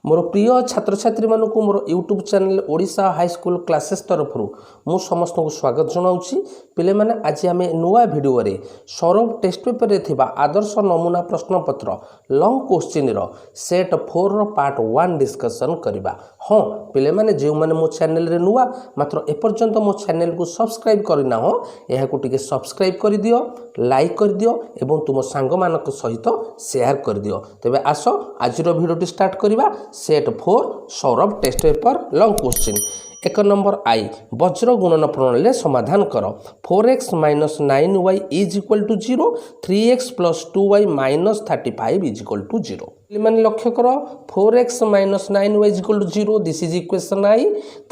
मोर प्रिय छात्र छात्री मानक मोर YouTube channel Odisha high school classes तरफ मु समस्त को स्वागत जनाऊँगी पिले माने आज आम नुआ भिडियो रे सौरभ टेस्ट पेपर रे थिबा आदर्श नमूना प्रश्नपत्र लॉन्ग क्वेश्चन रो सेट 4 रो पार्ट 1 डिस्कशन करबा। हाँ पिले माने जे माने मो चैनल रे नुआ मात्र एपर्यंत मो चैनल को सब्सक्राइब करना हो यह को टिके सब्सक्राइब कर दियो, लाइक कर दियो एवं तुम सांग मानक सहित शेयर कर दियो। तबे आसो आज रो भिडियो स्टार्ट करबा। Set 4 Saurabh test paper long question. एक नंबर आई वज्र गुणन प्रणाली समाधान कर। 4x - 9y is equal to 0, 3x + 2y - 35 is equal to 0। माने लक्ष्य कर 4x - 9y is equal to 0 this is equation आई,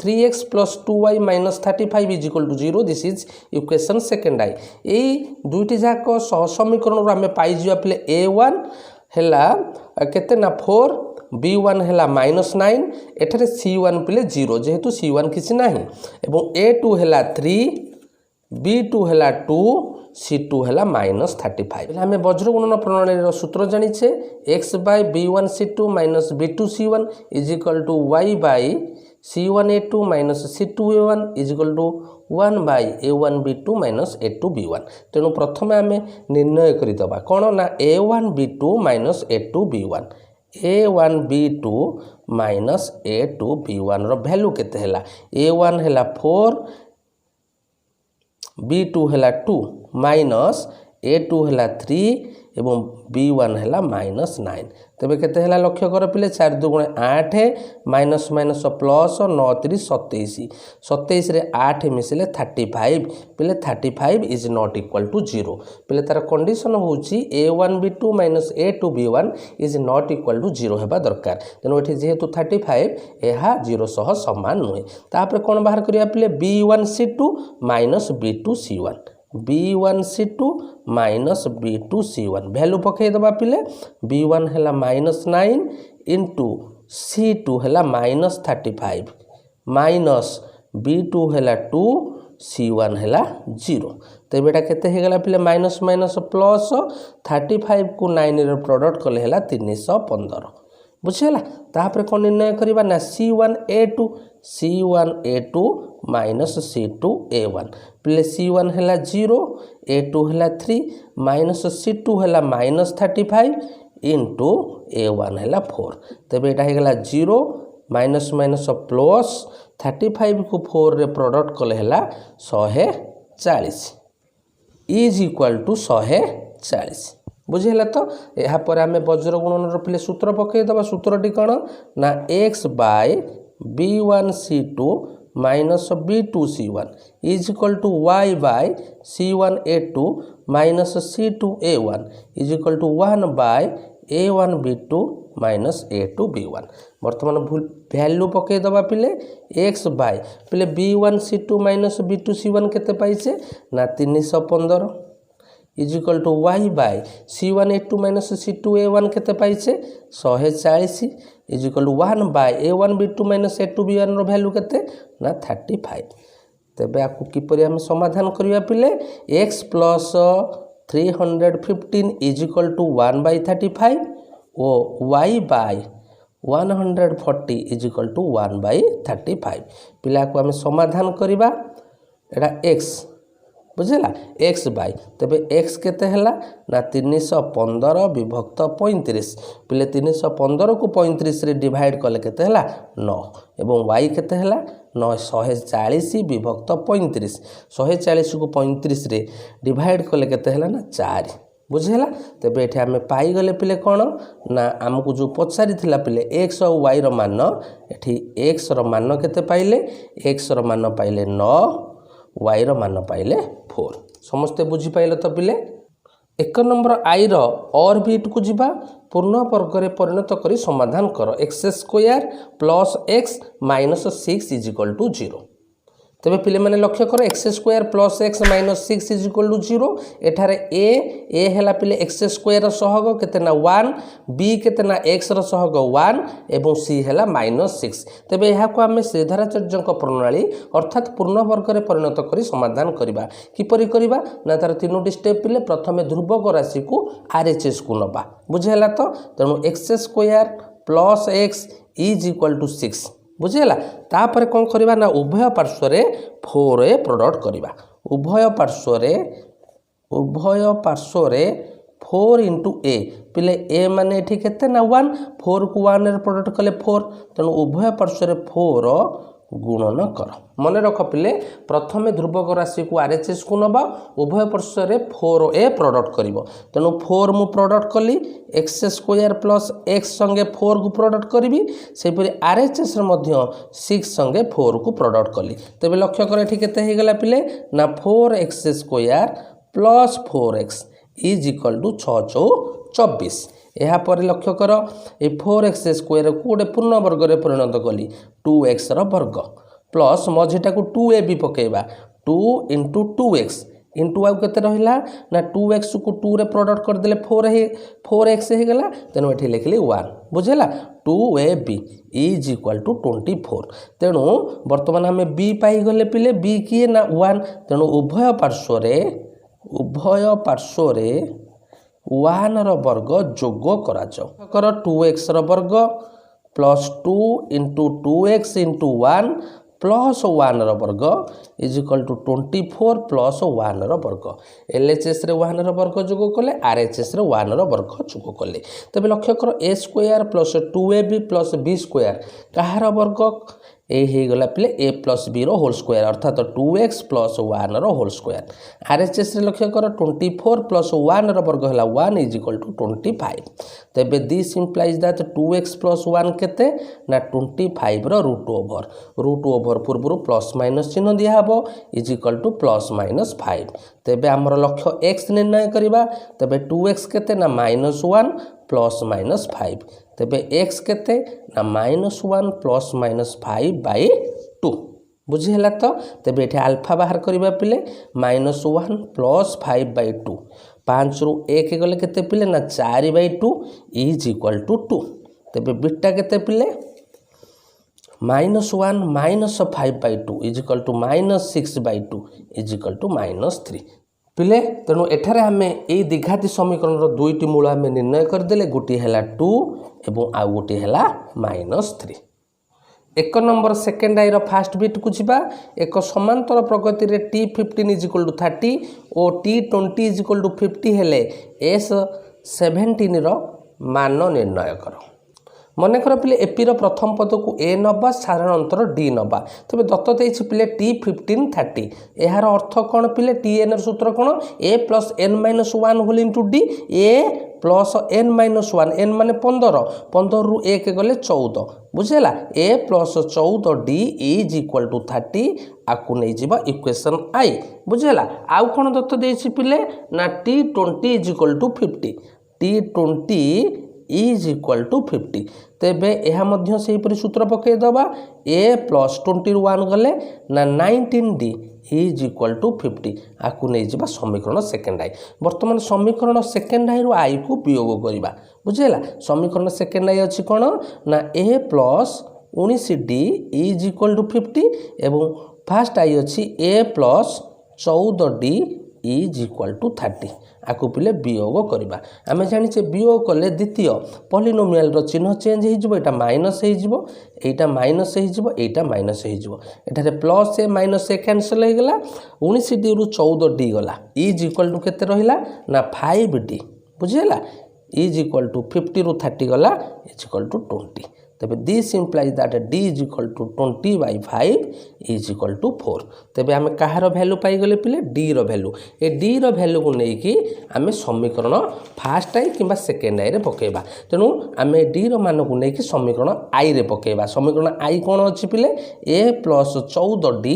3x + 2y - 35 is equal to 0 this is equation second आई। एई दुईटी जाक समीकरण आम पाई जिया पले a1 हैला केते ना 4 b1 हैला -9 एठारे c1 पिले 0 जेहेतु c1 किसी नाही एवं a2 हैला 3 b2 हैला 2 c2 हैला -35। हमें वज्र गुणन प्रणाली सूत्र जानिछे x by b1 c2 - b2 c1 is equal to y by c1 a2 - c2 a1 is equal to 1 by a1 b2 - a2 b1। तेणु प्रथमे आम निर्णय करदबा कौन ना a1 b2 - a2 b1। a1 b2 - a2 b1 रो value केते हैला a1 हैला 4 b2 हैला 2 माइनस a2 हैला 3 एवं b1 हैला -9। तेबे केते हैला लक्ष्य कर पिले 4 2 8 माइनस माइनस प्लस 9 3 27 27 रे 8 मिसले 35 पिले 35 इज नॉट इक्वल टू 0 पिले तार कंडीशन होची a1 b2 - a2 b1 is not equal to 0 हेबा दरकार। तेनो एठी जेहेतु 35 एहा 0 सह समान नुहे। तापर कोन बाहर करिया पिले b1 c2 - b2 c1 b1 c2 - b2 c1 value पकई दबा पिले b1 हैला -9 इंटू c2 हैला -35 माइनस b2 हैला 2 c1 हैला 0। तो बेटा केते हे गला पिले माइनस माइनस प्लस 35 को 9 रे प्रोडक्ट कले हैला 315 बुझेला। तापर कोन निर्णय करबा ना c1 a2 - c2 a1 play c1 हैला 0 a2 हैला 3 माइनस c2 हैला -35 इंटू a1 हैला 4। तबे एटा हे गला 0 माइनस माइनस प्लस 35 को 4 रे प्रोडक्ट कले हैला 140 इज इक्वल टू 140 बुझेला। तो यहाँ पर आम वज्र गुणन पिले सूत्र पकई दबा। सूत्रटी कौन ना x by b1 c2 - b2 c1 is equal to y by c1 a2 - c2 a1 is equal to 1 by a1 b2 - a2 b1। वर्तमान वैल्यू पकई दबा पिले x by पिले b1 c2 - b2 c1 केते पाइछे ना 315 is equal to y by c1 a2 - c2 a1 केते पाइछे 140 is equal to 1 by a1 b2 - a2 b1 रो वैल्यू केते ना 35। तबे आपको किपरि हम समाधान करिया पिले x + 315 is equal to 1 by 35 और y by 140 is equal to 1 by 35। पिला को हम समाधान करिबा एटा x बुझेला x बाय तबे x केते हैला ना 315 विभक्त 35 पिले 315 को 35 रे डिवाइड कले केते हैला 9 एवं y केते हैला 940 विभक्त 35 140 को 35 रे डिवाइड कले केते हैला ना 4 बुझेला। तबे एठी हमें पाई गले पिले कोन ना हमकु जो पचारि थिला पिले x और y रो मान एठी x रो मान केते पाइले x रो मान पाइले 9 y रो मान पाइले 4 समस्ते बुझी पाइले। तो पिले एक नंबर आई रो और बीट को जीवा पूर्ण वर्ग रे परिणत करी समाधान कर x² + x - 6 is equal to 0। तबे पिले माने लक्ष्य कर x² + x - 6 is equal to 0 एठारे a हैला पिले x² रो सहग केते ना 1 b केते ना x रो सहग 1 एवं c हैला -6। तबे एहा को हमें श्रीधराचार्य प्रणाली अर्थात पूर्ण वर्ग रे परिणत करी समाधान करिबा। किपरि करिबा ना तार तीनोटी स्टेप पिले प्रथमे ध्रुवक राशि को RHS को नबा बुझेला। तो तेणु x² + x is equal to 6 बुझीगला। तापर कौन करवा ना उभय पार्श्वर 4a प्रोडक्ट करवा उभय पार्श्वर 4 इंटू ए पिले ए माने एठी केते ना 1 4 को 1 रे प्रोडक्ट कले 4 तेणु उभय पार्श्वर 4 गुणन कर। मन रख पिले प्रथम ध्रुवक राशि को आरएचएस को नबा उभय पार्श्वर 4a प्रोडक्ट करिवो तेणु 4 मु प्रोडक्ट कली x स्क्वायर प्लस x संगे 4 को प्रोडक्ट करी से परि आरएचएस रे मध्य 6 संगे 4 को प्रोडक्ट कली तबे लक्ष्य कर एठी केते हे गेला पिले ना 4x square plus 4x is equal to 6 चौ 24 यहाँ पर लक्ष्य कर ये 4x स्क्वायर को गोटे पूर्ण वर्ग में परिणत कली 2x वर्ग प्लस मझीटा को 2a भी पकेबा 2 इंटू 2x इंटू आउ केते रहिला ना 2x को 2 रे प्रोडक्ट कर देले 4x हे गला तेनु एठी लिखली 1 बुझेला 2ab इज इक्वल टू 24 तेणु वर्तमान हमें b पाई गले पिले b किए ना 1 तेणु उभय पार्श्वर 1 रो वर्ग जोग करा जाओ कर 2x रो वर्ग plus 2 into 2x into 1 plus 1 रो वर्ग इज इक्वल टू 24 प्लस 1 रो वर्ग एलएचएस रे 1 रो वर्ग जोग कले आरएचएस रे 1 रो वर्ग जोग कले तबे लक्ष्य कर a square plus 2ab plus b square कहार वर्ग ए हे गला पिले a प्लस b रो होल स्क्वायर अर्थात 2x प्लस 1 रो होल स्क्वायर आरएचएस रे लक्ष्य कर 24 प्लस 1 रो वर्ग हला 1 इज इक्वल टू 25 तबे this implies that 2x plus 1 केते ना 25 रो रूट ओवर पूर्व प्लस माइनस चिन्ह दिया हबो is equal two plus minus 5 तबे हमर लक्ष्य x निर्णय करिबा तबे 2x केते ना -1 प्लस माइनस 5 तबे x केते ना -1 प्लस माइनस 5 बाय 2 बुझी हला तो तबे एठी अल्फा बाहर करिबा पिले -1 प्लस 5 बाय 2 5 रु 1 गले केते पिले ना 4 बाय 2 इज इक्वल टू 2 तबे बीटा केते पिले -1 minus 5 by 2 is equal to -6 by 2 is equal to -3 पिले तेणु एठारे आमे ए द्विघाती समीकरण रो दुईटी मूल आमे निर्णय करदेले गोटी हैला 2 एवं आउ गोटी हैला -3 एक नंबर सेकेंड आई रो फास्ट बिट को जिबा एक समांतर प्रगति रे t15 इज इक्वल टू 30 और t20 इज इक्वल टू 50 हेले s17 रो मान निर्णय करो मन कर पिले एपी रो प्रथम पद को ए नबा साधारण अंतर डी नबा तबे दत्त देछि पिले t15 30 एहार अर्थ कोन पिले tn रो सूत्र कोन a plus n minus 1 whole into d a plus n minus 1 n माने 15 रु 1 गले 14 बुझेला a plus 14 d is equal to 30 आकु नै जिबा इक्वेशन आई बुझेला आउ कोन दत्त देछि पिले ना t20 is equal to 50 t20 is equal to 50 तेबे यह मध्य से परि सूत्र पके दबा a प्लस 21 गले ना 19d इज इक्वल टू 50 आकु नै जिबा समीकरण सेकेंड आई वर्तमान समीकरण सेकेंड आई रो आई को वियोग करिबा बुझेला समीकरण सेकेंड आई अछि कोन ना a plus 19d is equal to 50 एवं फर्स्ट आई अछि a plus 14d is equal to 30 आकु पिले वियोग करिबा आमे जानिचे वियोग कले द्वितीय पॉलिनोमियल रो चिन्ह चेंज हे जिवो एटा माइनस हे जिवो एटा माइनस हे जिवो एटा माइनस हे जिवो एटारे प्लस ए माइनस ए कैंसिल हे गेला 19d रु 14d गला इज इक्वल टू केते रहिला ना 5d बुझियला इज इक्वल टू 50 रु 30 गला इज इक्वल टू 20 तबे this implies that d is equal to 20 by 5 is equal to 4 तबे आमे कहार वैल्यू पाई गले पिले d रो वैल्यू ए d रो वैल्यू को नै कि आमे समीकरण फर्स्ट आई किबा सेकेंड आई रे पकेबा तेनु आमे d रो मान को नै कि समीकरण आई रे पकेबा समीकरण आई कोन अछि पिले a plus 14d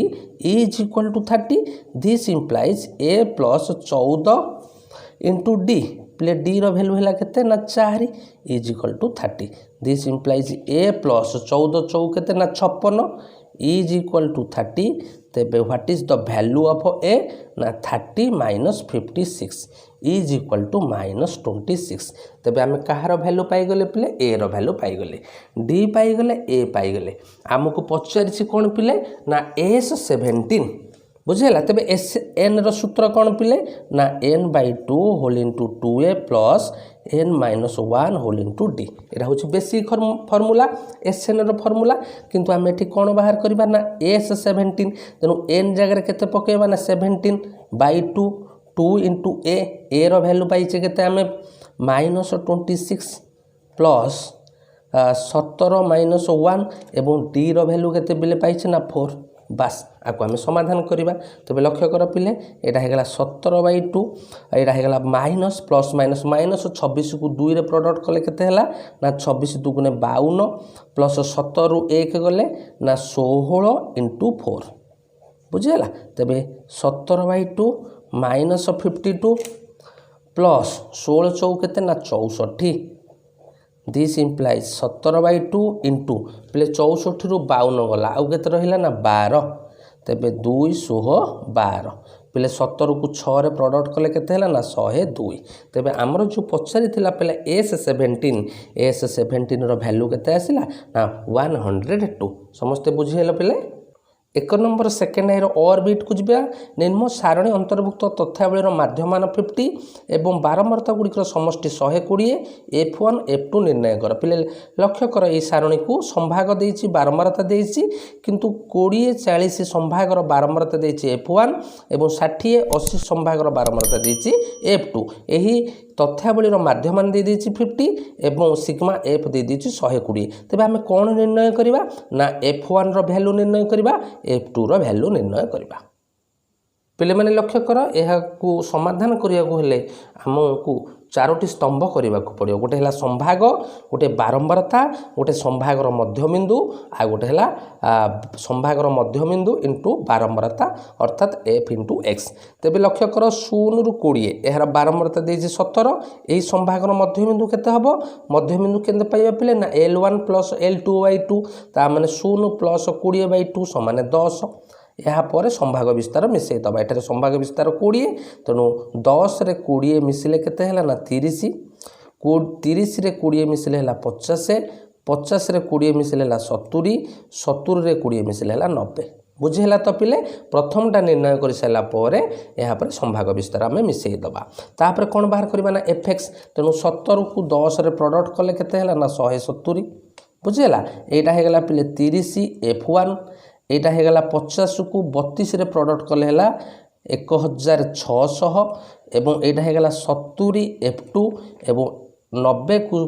is equal to 30 this implies a plus 14 into d प्ले d रो वैल्यू हैला केते ना 4 is equal to 30 this implies a plus 14 चौ केते ना 56 इज इक्वल टू 30 तेबे what is the value of a ना 30 minus 56 is equal to minus 26 तेबे आमे कहार वैल्यू पाई गले पिले a रो वैल्यू पाई गले d पाई गले a पाई गले हमको पचारि छी कोन पिले ना s17 बुझेगा तेरे एस एन रूत्र कौन पिले ना n/2 whole into 2a plus n-1 whole into D यहाँ हूँ basic formula S N formula किंतु आम ये कौन बाहर करवा ना S17 तेणु n जगह के पकेबा ना 17/2 2 इंटू ए रैल्यू पाइचे के -26 प्लस 17 - 1 एवं डी रैल्यू के पाइचे ना 4 बास आपको आम समाधान करवा तेज लक्ष्य कर पिले यहाँ 17/2 यहाँ माइनस प्लस माइनस माइनस 26 को 2 रे प्रोडक्ट कले के ना 26 दुगुणे 52 प्लस 17 रु 1 गले ना 16 इंटू 4 बुझीगला तेरे 17/2 माइनस 52 प्लस 16 चौक के ना 64 दिस इम्प्लाइज 17/2 इंटू पे 64 रु 52 गला आउ के रहा ना 12 तेरे 2 × 12 पे 17 को 6 रे प्रोडक्ट कले के ना 102 तेरे आमर जो पचारि पे S17 वैल्यू के आसला ना 102 समस्ते बुझीगल पे 1 नंबर सेकेंड हाइर ऑर्बिट को जा निम्न सारणी अंतर्भुक्त तथ्यावलीर माध्यमान 50 एवं बारंबारता गुड़िकर समष्टि 120 F1 F2 निर्णय कर पे लक्ष्य कर ये सारणी को संभाग देती बारंबारता देती किंतु 20 40 संभागर बारंबारता देती F1 एवं 60 80 संभागर बारंबारता देती F2 यही तथ्यावलीर माध्यमान दे देती 50 एवं सिग्मा एफ दे देती 120 तेज आम कौन निर्णय करवा ना F1 रो वैल्यू निर्णय करवा F2 रो वैल्यू निर्णय करवा पे मैंने लक्ष्य कर यह समाधान करने को हेले आमको 4टी स्तंभ करने को पड़ो गोटे है संभाग गोटे बारंबारता गोटे संभागर मध्यबिंदु आ गोटे है संभागर मध्यबिंदु इंटू बारंबारता अर्थात F इंटू एक्स तेज लक्ष्य कर 0 ରୁ 20 यार बारंबारता देती 17 यही संभागर मध्यबिंदु केते हम मध्यबिंदु के पाइबा पे ना L1 + L2/2 ता माने 0 + 20/2 = 10 यापर संभाग विस्तार मिसई दबा एठारे संभाग विस्तार 20 तेणु 10 रे 20 मिसिले केते हैला ना 30 30 रे 20 मिसिले हैला 50 50 रे 20 मिसिले हैला 70 70 रे 20 मिसिले हैला 90 बुझेला तो पिले प्रथमटा निर्णय कर सारा पर यहाँ संभाग विस्तार आम मिसई दबा तापर कौन बाहर करवा ना एफएक्स तेणु 70 को 10 रे प्रोडक्ट कले केते हैला ना 170 बुझेला एटा हेगला पिले 30 F1 एटा हेगला 50 को 32 रे प्रोडक्ट कले हैला 1600 एवं एटा हेगला 70 F2 एवं 90 को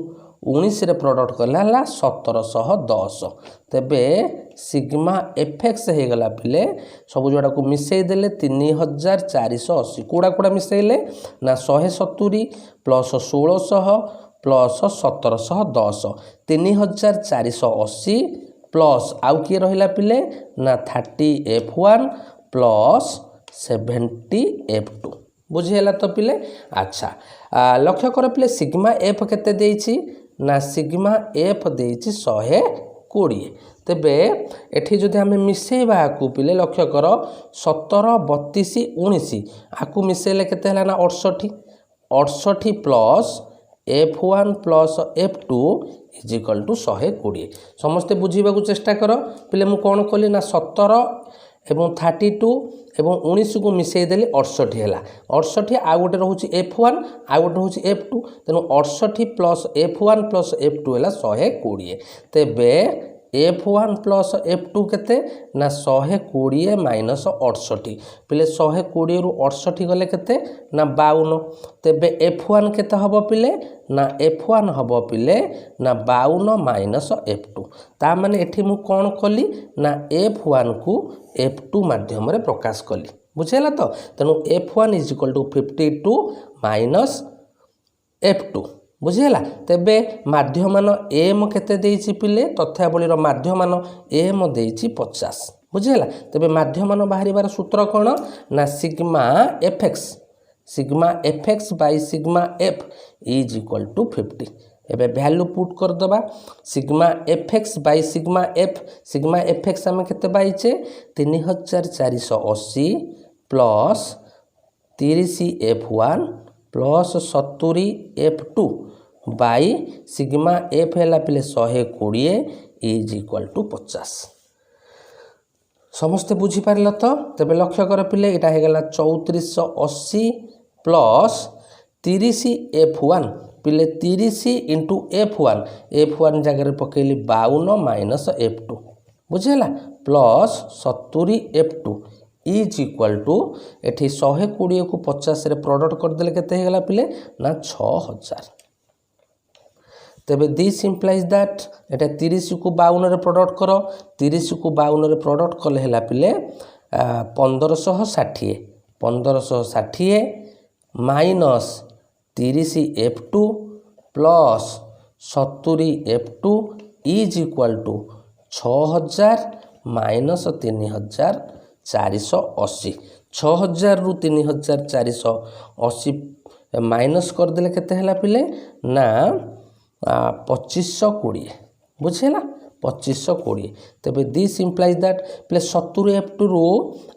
19 रे प्रोडक्ट कले हैला 1710 तेबे सिग्मा एफएक्स हेगला पिले सब जोड़ा को मिसई देले 3480 कोड़ा कोड़ा मिसईले ना 170 प्लस 1600 प्लस 1710 3480 प्लस आउ किए रहिला पिले ना 30 F1 प्लस 70 F2 बुझीगला तो पिले अच्छा लक्ष्य कर पिले सिग्मा एफ केते देइछि ना सिग्मा एफ देइछि 120 तेबे एठी जदि आम मिसेइबा को पिले लक्ष्य कर 17 32 19 आकु मिसेइले केते हला ना 68 plus F1 plus F2 is equal to 120 समस्ते बुझीबा को चेष्टा कर पिले मु कौन कली ना 17 एवं 32 एवं 19 को मिसई देली 68 है 68 आउ गोटे रोचे F1 आउ गोटे रोचे F2 तेणु 68 प्लस F1 प्लस F2 है 120 तेबे F1 प्लस F2 केते ना 120 माइनस 68 पिले 120 रु 68 गले केते ना 52 तेबे F1 केते हबो पिले ना F1 हबो पिले ना 52 माइनस F2 ता माने एठी मु कोन कली ना F1 को F2 माध्यम रे प्रकाश कली बुझेला तो तेणु F1 = 52 माइनस F2 बुझीगला तेबे माध्यमान एम केते देइछि पिले तथ्यावलीर माध्यमान एम देइछि 50 बुझीगला तेबे माध्यमान बाहरिबार सूत्र कोन ना sigma FX by sigma F = 50 एबे वैल्यू पुट कर दबा sigma FX by sigma FX हम केते पाइचे 3480 plus 30 F1 plus 70 F2 by sigma F है पिले 120 = 50 समस्ते बुझीपार तो तेज लक्ष्य कर पिले यहाँ होगा 3480 प्लस 30F1 पिले 30 इंटू F1 जगह पकेली 52 माइनस F2 बुझेगा plus 70F2 is equal to eighty 120 को 50 रे प्रोडक्ट करदे के पिले ना 6000 तेबे दिस इम्प्लाइज दैट एटा 30 को 52 रे प्रोडक्ट करो 30 को 52 रे प्रोडक्ट कले हला पिले 1560 minus 30F2 plus 70F2 is equal to 6000 minus 3480 6000 रु 3480 माइनस करदे के पिले ना 2520 बुझेगा 2520 तेबे this implies that play 70F2 रु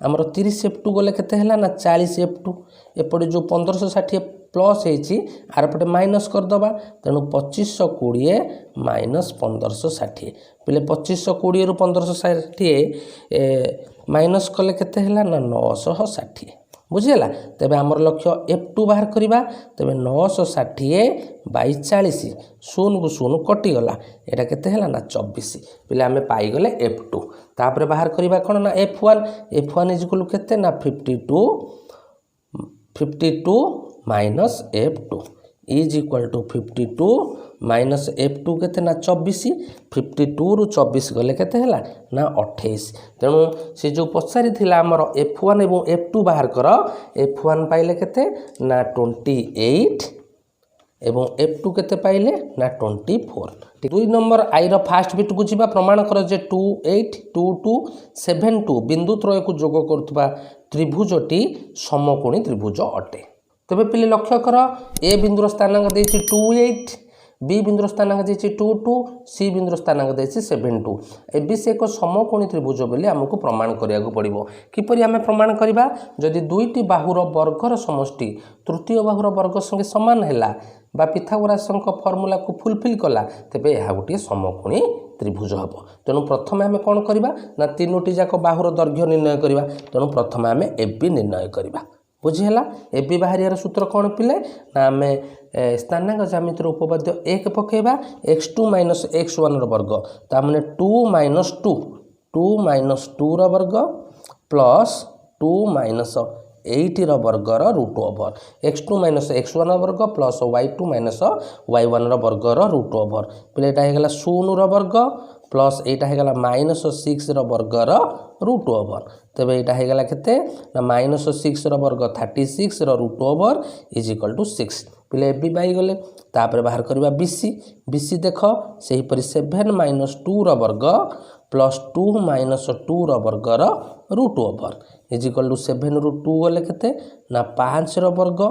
आमर 30F2 गले के ना 40F2 एपटे जो 1560 प्लस होती आरपटे माइनस करदे तेणु 2520 माइनस 1560 पिले 2520 रु 1560 माइनस कले के ना 960 बुझेगा तेबे आमर लक्ष्य F2 बाहर करवा तेबे 960 बाई 40 शून को शून कटिगला यहाँ के ना 24 पिले आम पाईगले F2 तापर बाहर करवा कौन ना F1 इज इक्वल केते ना 52 minus F2 is equal to 52 minus F2 केते ना 24 52 रु 24 गले केते हला ना 28 तेणु से जो पचारि थिला हमर F1 एवं F2 बाहर कर F1 पाइले केते ना 28 एवं F2 केते पाइले ना 24 दुई नंबर आई रो फास्ट बिट को जीवा प्रमाण कर जे 282272 बिंदु त्रय को जोग करथबा त्रिभुजटी समकोणी त्रिभुज अटे तेबे पिले लक्ष्य कर ए बिंदुर स्थानांक देछि 28 बी बिंदुर स्थानांक देछि 22 सी बिंदुर स्थानांक देछि 72 एबीसी एक समकोणी त्रिभुज बोली हमको प्रमाण करिया पड़िबो किपरि आमे प्रमाण करिबा जदि दुईटी बाहुर वर्गर समष्टि तृतीय बाहुर वर्ग संगे समान हैला बा पिथागोरासक फर्मूला को फुलफिल कला तेबे यह गोटे समकोणी त्रिभुज हम तेणु प्रथम आम कौन करवा ना तीनोटी जाक बाहुर दैर्घ्य निर्णय करवा तेणु प्रथम आम एबी निर्णय करवा बुझीगला एबी बाहर सूत्र कौन पिले ना आम स्थानांक ज्यामितिर उपपाद्य 1 पकेबा x2 माइनस x1 वर्ग तामने 2 माइनस 2 वर्ग प्लस 2 माइनस 8 वर्गर root over x2 minus x1 वर्ग प्लस y2 माइनस y1 वर्गर रूट ओवर पिले यहाँ शून्य वर्ग प्लस यहाँ माइनस 6 वर्गर रूट ओवर तेरे यहाँ के माइनस 6 वर्ग 36 root over is equal to 6 पिले ए बी पाई गले तापर बाहर करवा बीसी देख से 7 माइनस 2 वर्ग प्लस 2 माइनस 2 वर्गर root over is equal to 7 रु 2 गले के ना 5 वर्ग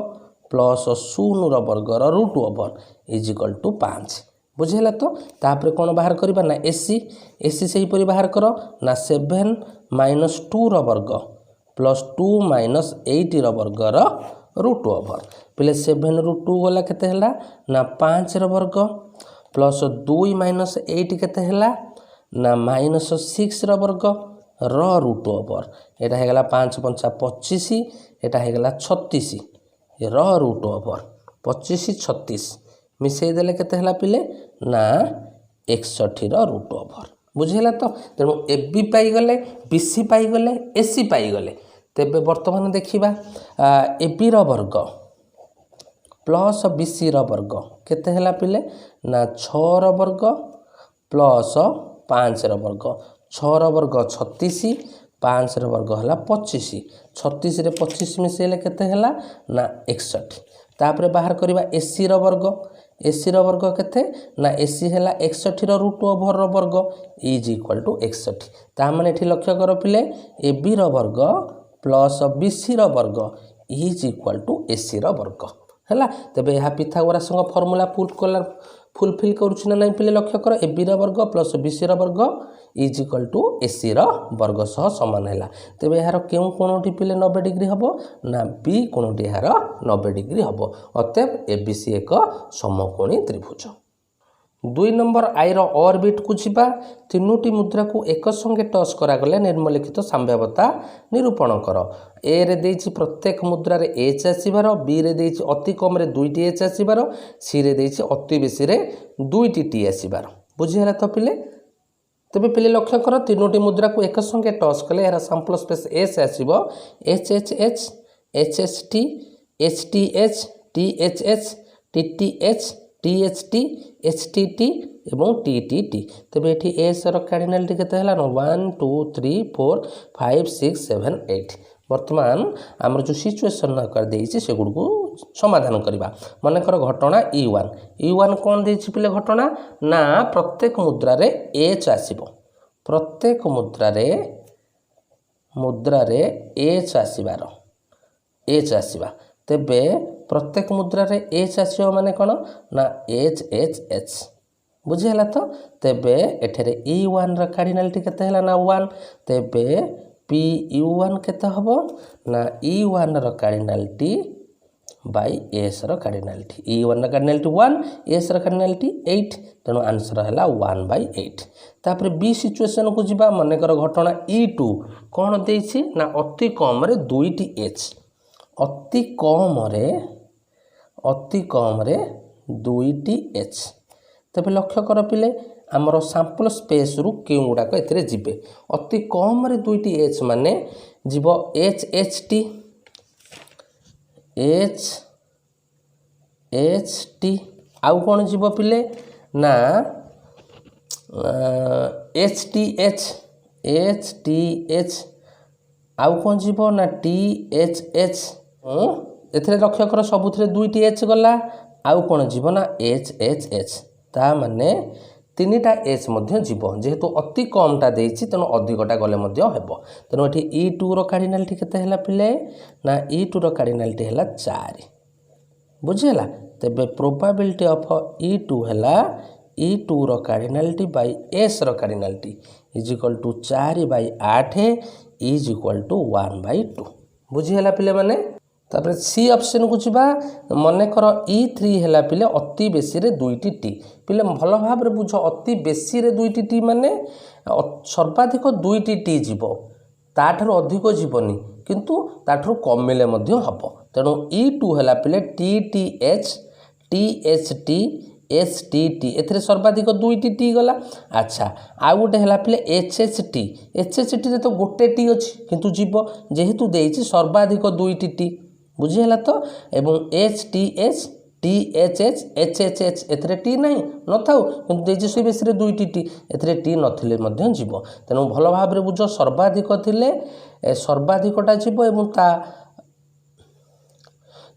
प्लस 0 वर्गर root over is equal to 5 बुझेगा तो तापर कौन बाहर करवा ना एसी से ही बाहर कर ना 7 माइनस 2 वर्ग प्लस 2 माइनस 8 वर्गर रूट ओवर पिले 7 रु 2 गला के ना 5 वर्ग प्लस 2 माइनस 8 के ना माइनस 6 वर्ग रूट ओवर यहाँ होगा 5 पंचा 25 यहाँ होगा 36 रूट ओवर 25 36 मिसई देले के पिले ना 61 रूट ओवर बुझेगा तो तेणु ए बी पाईगले बीसी पाईगले एसी पाईगले तेबे वर्तमान देखिबा ए बी वर्ग प्लस बीसी वर्ग केते हला पिले ना 6 वर्ग प्लस 5 वर्ग 6 वर्ग 36 5 वर्ग है 25 36 रे 25 मिसेले केते हला ना 61 तापर बाहर करवा एसी वर्ग केते ना एसी है 61 रूट ओवर वर्ग इज इक्वल टू 61 ता माने एठी लक्ष्य कर पिले ए बी वर्ग प्लस बीसी वर्ग इज इक्वल टू एसी वर्ग है तेबे यहाँ पिथागोरास फर्मूला फुलफिल करुच्ची ना नहीं पिले लक्ष्य कर ए बी वर्ग प्लस बीसी वर्ग इज इक्वल टू एसी वर्ग सह सामान है तेबे यार क्यों कोणोटी पिले 90 डिग्री हम ना बी कोणोटी यार 90 डिग्री हम अतएव एबीसी एक समकोणी त्रिभुज 2 नंबर आई ऑर्बिट को जीवा तीनोटी मुद्रा को एक संगे टच करागले निम्नलिखित संभाव्यता निरूपण कर ए रे देछि प्रत्येक मुद्रा रे एच आसीबार बी रे देछि अति कम रे 2टी एच आसीबार सी रे देछि अति बेसी रे 2टी टी आसीबार बुझिहला तो पिले तेबे पिले लक्ष्य कर तीनोटी मुद्रा को एक संगे टच कले यार सैंपल स्पेस एस आसीबो H H H H H T H H T T H T H T एवं टी टी टी तेबे एठी एस रो कार्डिनालिटी केते हला 1 2 3 4 5 6 7 8 वर्तमान आमर जो सिचुएशन कर देछि से गुड को समाधान करबा मन कर घटना E1 कोन देछि पिले घटना ना प्रत्येक मुद्रा रे एच आसीबो प्रत्येक मुद्रा रे एच आसीबा तेबे प्रत्येक मुद्रा रे एच आसीबो माने कोन ना एच एच एच बुझिहला तो तेबे एठरे E1 रा कार्डिनालिटी केते हला ना 1 तेबे PU1 केते हबो ना E1 रा कार्डिनालिटी बाय एस रा कार्डिनालिटी E1 रा कार्डिनालिटी 1 एस रा कार्डिनालिटी 8 तेनो आंसर हला 1/8 तापर बी सिचुएशन को जिबा मने कर घटना E2 कोन देछि ना अति कम रे 2टी एच अति कम रे 2टी एच तेबे लक्ष्य कर पिले आमर सैंपल स्पेस रु केउ गुडाक एथरे जिबे अति कम रे 2टी एच माने जीव एच एच टी आउ कोन जीव पिले ना एच टी एच आउ कोन जीव ना टी एच एच एथरे लक्ष्य कर सबुथरे 2टी एच गला आउ कोन जीव ना एच एच एच ता माने 3टा एच मध्य जीव जेहेतु अति कमटा देछि तेनो अधिकटा गले मध्य हेबो तेनो एठी E2 रो कार्डिनालिटी केते हला पिले ना E2 रो कार्डिनालिटी हला 4 बुझिहला तेबे प्रोबेबिलिटी ऑफ E2 हला E2 रो कार्डिनालिटी बाय एस रो cardinality is equal to 4/8 is equal to 1/2 बुझिहला पिले माने तापर सी ऑप्शन को जीवा मने कर E3 हला पिले अति बेसी रे 2टी टी पिले भल भाव रे बुझ अति बेसी रे 2टी टी माने सर्वाधिक 2टी टी जीवो ताठर अधिक जीवनी किंतु ताठर कमिले मध्य हबो तेणु E2 हला पिले TTH THT STT एथरे सर्वाधिक 2टी टी गला अच्छा आ गोटे हला पिले HHT रे तो गोटे टी अछि किंतु जीव जेहेतु देछि सर्वाधिक 2टी टी बुझिहला तो एवं HTH THH HHH एथरे टी नहीं न थाउ किंतु देछि से बेसी रे 2टी टी एथरे टी नथिले मध्य जीव तेणु भल भाव रे बुझ सर्वाधिक थिले सर्वाधिकटा जीव एवं ता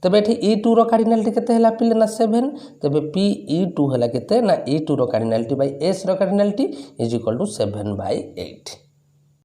तेबे एठी E2 रो कार्डिनालिटी केते हला पिले ना 7 तेबे PE2 हला केते ना E2 रो कार्डिनालिटी बाय S रो कार्डिनालिटी इज इक्वल टू 7/8